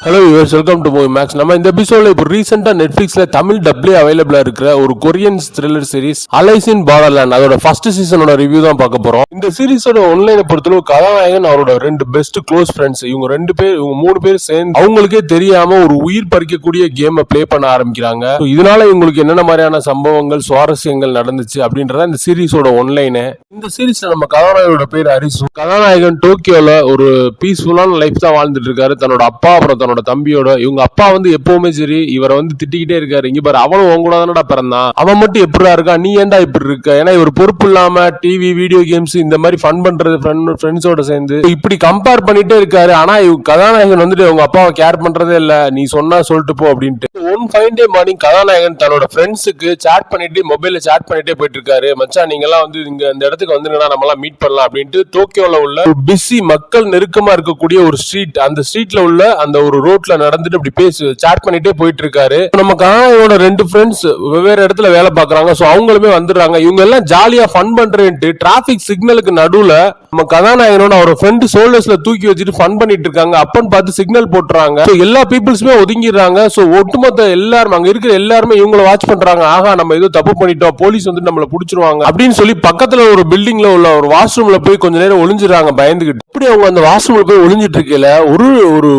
Hello yours, welcome to Movie Max. நம்ம இந்த எபிசோட்ல இப்போ ரீசெண்டா நெட்ஃபிளிக்ஸ்ல தமிழ் டப்லி அவைலபிளா இருக்கிற ஒரு கொரியன் த்ரில்லர் சீரிஸ் அலைஸ் இன் பார்டர்லேண்ட் அதோட ஃபர்ஸ்ட் சீசனோட ரிவ்யூ தான் பார்க்க போறோம். இந்த சீரிஸோட ஒன்லைனை பொறுத்தளவு கதாநாயகன் அவரோட ரெண்டு பெஸ்ட் க்ளோஸ் ஃப்ரெண்ட்ஸ் இவங்க மூணு பேர் சேர்ந்து அவங்களுக்கே தெரியாம ஒரு உயிர் பறிக்கக்கூடிய கேமை பிளே பண்ண ஆரம்பிக்கிறாங்க. இதனால இவங்களுக்கு என்னென்ன மாதிரியான சம்பவங்கள் சுவாரஸ்யங்கள் நடந்துச்சு அப்படின்றத இந்த சீரிஸோட ஒன்லைனு. இந்த சீரிஸ்ல நம்ம கதாநாயகனோட பேர் ஹரிசு. கதாநாயகன் டோக்கியோல ஒரு பீஸ்ஃபுல்லான லைஃப் தான் வாழ்ந்துட்டு இருக்காரு. தன்னோட அப்பா அப்புறம் தன்னோட தம்பியோட. இவங்க அப்பா எப்பவுமே சரி இவரை திட்டிக்கிட்டே இருக்காரு. இங்க பாரு, அவனும் உங்க கூட தானடா பிறந்தான், அவன் மட்டும் எப்படிடா இருக்கா, நீ ஏன்டா இப்படி இருக்க? ஏன்னா இவர் பொறுப்பு இல்லாம டிவி வீடியோ கேம்ஸ் இந்த மாதிரி ஃபன் பண்றது ஃப்ரெண்ட்ஸோட சேர்ந்து இப்படி கம்பேர் பண்ணிட்டே இருக்காரு. ஆனா கதாநாயகன் அவங்க அப்பாவை கேர் பண்றதே இல்ல. நீ சொன்னா சொல்லிட்டு போ அப்படின்ட்டு. ஒன் ஃபைன் டே மார்னிங் கதாநாயகன் தன்னோட ஃப்ரெண்ட்ஸுக்கு சாட் பண்ணிட்டு மொபைல்ல சாட் பண்ணிட்டே போயிட்டு இருக்காரு. மச்சான், நீங்க எல்லாம் இங்க இந்த இடத்துக்கு வந்துருங்கடா, நம்ம எல்லாம் மீட் பண்ணலாம் அப்படின்ட்டு. டோக்கியோல உள்ள பிஸி மக்கள் நெருக்கமா இருக்கக்கூடிய ஒரு ஸ்ட்ரீட், அந்த ஸ்ட்ரீட்ல உள்ள அந்த ஒரு ரோட்ல நடந்துட்டு இப்படி சாட் பண்ணிட்டே போயிட்டு இருக்காரு. நம்ம கதாநாயகனோட ரெண்டு ஃப்ரெண்ட்ஸ் வெவ்வேறு இடத்துல வேலை பாக்குறாங்க. சோ அவங்களுமே வந்துடுறாங்க. இவங்க எல்லாம் ஜாலியா ஃபன் பண்றேன்ட்டு டிராபிக் சிக்னலுக்கு நடுவுல நம்ம கதாநாயகனோட ஒரு ஃப்ரெண்ட் ஷோல்டர்ஸ்ல தூக்கி வச்சுட்டு ஃபன் பண்ணிட்டு இருக்காங்க. அப்பன்னு பார்த்து சிக்னல் போட்டுறாங்க. எல்லா பீப்புள்ஸுமே ஒதுங்கிடுறாங்க. சோ ஒட்டுமொத்த எல்லாரும் அங்க இருக்கிற எல்லாருமே இவங்கள வாட்ச் பண்றாங்க. ஆகா, நம்ம ஏதோ தப்பு பண்ணிட்டோம், போலீஸ் நம்மள புடிச்சிருவாங்க அப்படின்னு சொல்லி பக்கத்துல ஒரு பில்டிங்ல உள்ள ஒரு வாஷ்ரூம்ல போய் கொஞ்ச நேரம் ஒளிஞ்சிடறாங்க பயந்துகிட்டு. அப்படி அவங்க அந்த வாஷ்ரூம்ல போய் ஒளிஞ்சிட்டு இருக்கல ஒரு ஒரு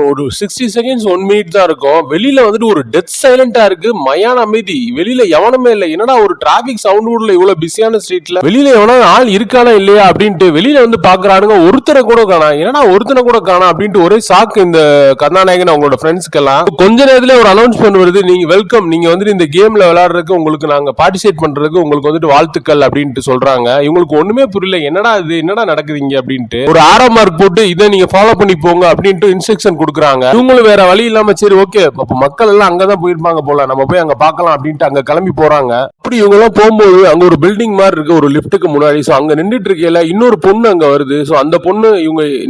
ஒரு 60 செகண்ட்ஸ் 1 மினிட் தான் இருக்கும். வெளியில ஒரு டெத் சைலண்டா இருக்கு, மயான அமைதி. வெளியில எவனுமே இல்ல. என்னடா ஒரு டிராபிக் சவுண்ட் கூட இவ்வளவு பிஸியான ஸ்ட்ரீட்ல வெளியில எவனா ஆள் இருக்கானா இல்லையா அப்படின்ட்டு வெளியில பாக்குறானுங்க. ஒருத்தரை கூட காணா. என்னடா ஒருத்தனை கூட காணா அப்படின்ட்டு ஒரே சாக்கு இந்த கதாநாயகன் அவங்களோட ஃப்ரெண்ட்ஸ்க்கு எல்லாம். கொஞ்ச நேரத்துல ஒரு அனௌன்ஸ்மெண்ட் வருது, நீங்க வெல்கம், நீங்க இந்த கேம்ல விளையாடுறதுக்கு உங்களுக்கு நாங்க பார்ட்டிசிபேட் பண்றதுக்கு உங்களுக்கு வாழ்த்துக்கள் அப்படின்ட்டு சொல்றாங்க. இவங்களுக்கு ஒண்ணுமே புரியல, என்னடா இது, என்னடா நடக்குதுங்க அப்படின்ட்டு. ஒரு ஆரோ மார்க் போட்டு இதை நீங்க ஃபாலோ பண்ணி போங்க அப்படின்ட்டு இன்ஸ்ட்ரக்ஷன் கொடுக்குறாங்க. இவங்களும் வேற வழி இல்லாம சரி ஓகே, அப்ப மக்கள் எல்லாம் அங்கதான் போயிருப்பாங்க போல, நம்ம போய் அங்க பாக்கலாம் அப்படின்ட்டு அங்க கிளம்பி போறாங்க. அப்படி இவங்க எல்லாம் போகும்போது அங்க ஒரு பில்டிங் மாதிரி இருக்கு, ஒரு லிப்டுக்கு முன்னாடி. சோ அங்க நின்றுட்டு இருக்கையில இன்னொரு பொண்ணு அங்க வருது. சோ அந்த பொண்ணு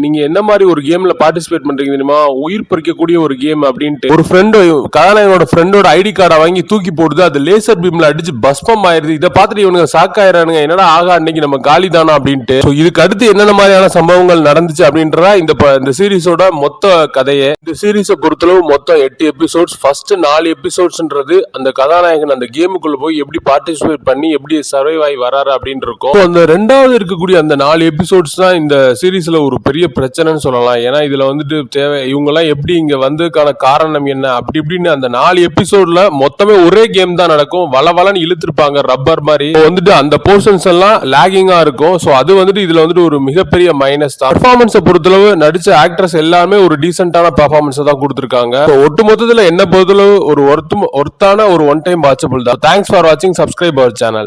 நீங்க என்ன மாதிரி ஒரு கேம்ல பார்ட்டிசிபேட் பண்றீங்க தெரியுமா, உயிர் பறிக்கக்கூடிய ஒரு கேம் அப்படின்ட்டு ஒரு ஃப்ரெண்ட் கதாநாயகனோட ஃப்ரெண்டோட ஐடி கார்டை வாங்கி தூக்கி போடுது. அது லேசர் பீம்ல அடிச்சு பஸ்பம் ஆயிருது. இதை பார்த்துட்டு இவனுங்க சாக்காயிரானுங்க, என்னடா ஆகா இன்னைக்கு நம்ம காலி தானா அப்படின்ட்டு. இதுக்கு அடுத்து என்னென்ன மாதிரியான சம்பவங்கள் நடந்துச்சு அப்படின்றதா இந்த சீரிஸோட மொத்த கதையை. இந்த சீரிஸை பொறுத்தளவு மொத்தம் 8 எபிசோட்ஸ். ஃபர்ஸ்ட் 4 எபிசோட்ஸ்ன்றது அந்த கதாநாயகன் அந்த கேமுக்குள்ள போய் எப்படி பார்ட்டிசிபேட் பண்ணி எப்படி சர்வைவ் ஆகி வராரு அப்படின்னு இருக்கும். அந்த ரெண்டாவது இருக்கக்கூடிய அந்த 4 எபிசோட்ஸ் தான் இந்த சீரிஸ்ல ஒரு பெரிய பிரச்சனைன்னு சொல்லலாம். ஏன்னா இதுல தேவை இவங்க எல்லாம் எப்படி இங்க வந்ததுக்கான காரணம் என்ன அப்படி இப்படின்னு அந்த 4 எபிசோட்ல மொத்தமே ஒரே கேம் தான் நடக்கும். வளவலன்னு இழுத்துருப்பாங்க ரப்பர் மாதிரி. அந்த போர்ஷன்ஸ் எல்லாம் லாகிங்கா இருக்கும். சோ அது இதுல ஒரு மிகப்பெரிய மைனஸ் தான். பெர்ஃபார்மன்ஸை பொறுத்தளவு நடிச்ச ஆக்ட்ரஸ் எல்லாமே ஒரு டீசென்டான பெர்ஃபார்மன்ஸ் தான் கொடுத்திருக்காங்க. ஒட்டு மொத்தத்துல என்ன பொறுத்தளவு ஒரு ஒர்த்தான ஒரு ஒன் டைம் வாட்சபிள் தான். தேங்க்ஸ் ஃபார் வாட்சிங். Subscribe our channel.